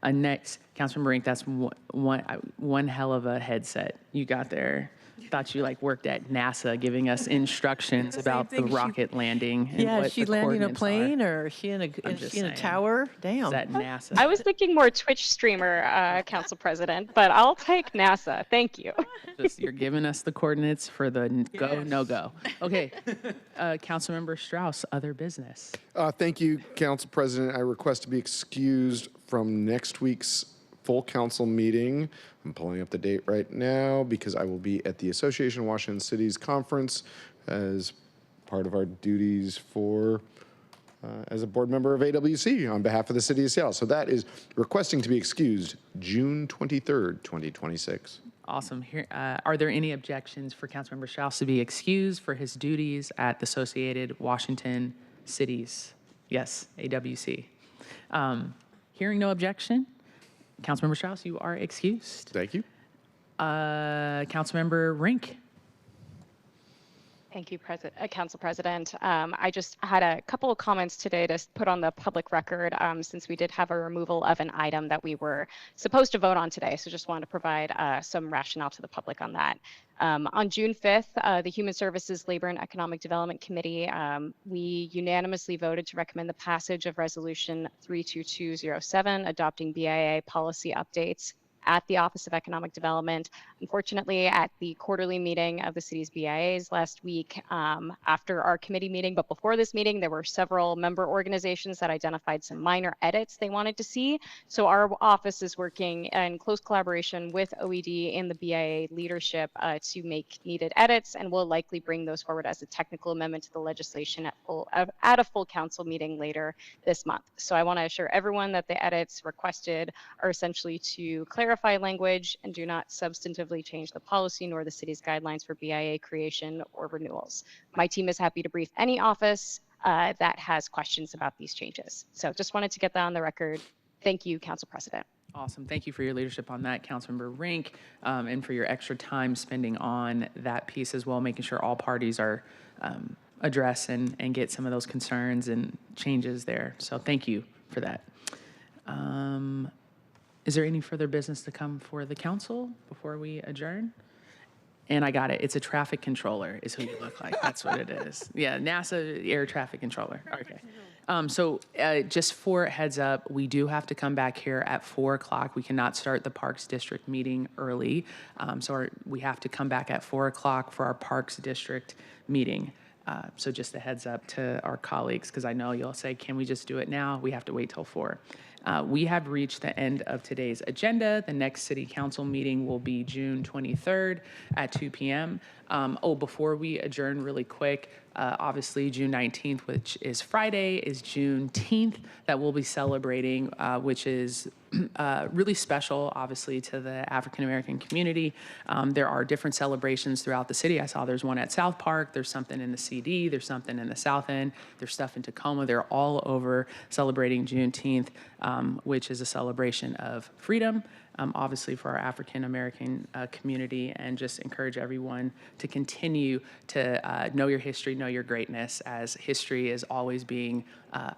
Next, Councilmember Rink, that's one hell of a headset you got there. Thought you worked at NASA giving us instructions about the rocket landing. And Yeah, what is she the landing a coordinates plane are. or is she in a saying. tower? Damn. Is that NASA? I was thinking more Twitch streamer, Council President, but I'll take NASA. Thank you. You're giving us the coordinates for the go, no go. Okay. Councilmember Strauss, other business. Thank you, Council President. I request to be excused from next week's full council meeting. I'm pulling up the date right now because I will be at the Association of Washington Cities Conference as part of our duties for as a board member of AWC on behalf of the city of Seattle. So that is requesting to be excused June 23rd, 2026. Awesome. Are there any objections for Councilmember Strauss to be excused for his duties at the Associated Washington Cities? Yes, AWC. Hearing no objection, Councilmember Strauss, you are excused. Thank you. Councilmember Rink. Thank you, Council President. I just had a couple of comments today to put on the public record since we did have a removal of an item that we were supposed to vote on today. So just wanted to provide some rationale to the public on that. On June 5th, the Human Services, Labor and Economic Development Committee, we unanimously voted to recommend the passage of Resolution 32207, adopting BIA policy updates at the Office of Economic Development. Unfortunately, at the quarterly meeting of the city's BIAs last week, after our committee meeting, but before this meeting, there were several member organizations that identified some minor edits they wanted to see. So our office is working in close collaboration with OED and the BIA leadership to make needed edits, and we'll likely bring those forward as a technical amendment to the legislation at a full council meeting later this month. So I want to assure everyone that the edits requested are essentially to clarify language and do not substantively change the policy nor the city's guidelines for BIA creation or renewals. My team is happy to brief any office that has questions about these changes. So just wanted to get that on the record. Thank you, Council President. Awesome. Thank you for your leadership on that, Councilmember Rink, and for your extra time spending on that piece as well, making sure all parties are addressed and get some of those concerns and changes there. So thank you for that. Is there any further business to come for the council before we adjourn? And I got it. It's a traffic controller is who you look like. That's what it is. Yeah, NASA air traffic controller. Okay. So just for a heads up, we do have to come back here at 4 o'clock. We cannot start the Parks District meeting early. We have to come back at 4 o'clock for our Parks District meeting. So just a heads up to our colleagues, because I know you'll say, can we just do it now? We have to wait till 4. We have reached the end of today's agenda. The next city council meeting will be June 23rd at 2 p.m. Before we adjourn really quick, Obviously, June 19th, which is Friday, is Juneteenth that we'll be celebrating, which is really special, obviously, to the African American community. There are different celebrations throughout the city. I saw there's one at South Park, there's something in the CD, there's something in the South End, there's stuff in Tacoma. They're all over celebrating Juneteenth, which is a celebration of freedom, obviously for our African American community, and just encourage everyone to continue to know your history, know your greatness, as history is always being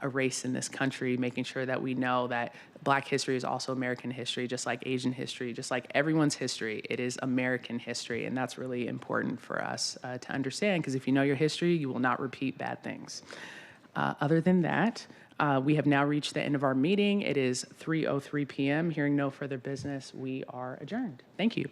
erased in this country, making sure that we know that Black history is also American history, just like Asian history, just like everyone's history. It is American history, and that's really important for us to understand, because if you know your history, you will not repeat bad things. Other than that, we have now reached the end of our meeting. It is 3:03 p.m. Hearing no further business, we are adjourned. Thank you.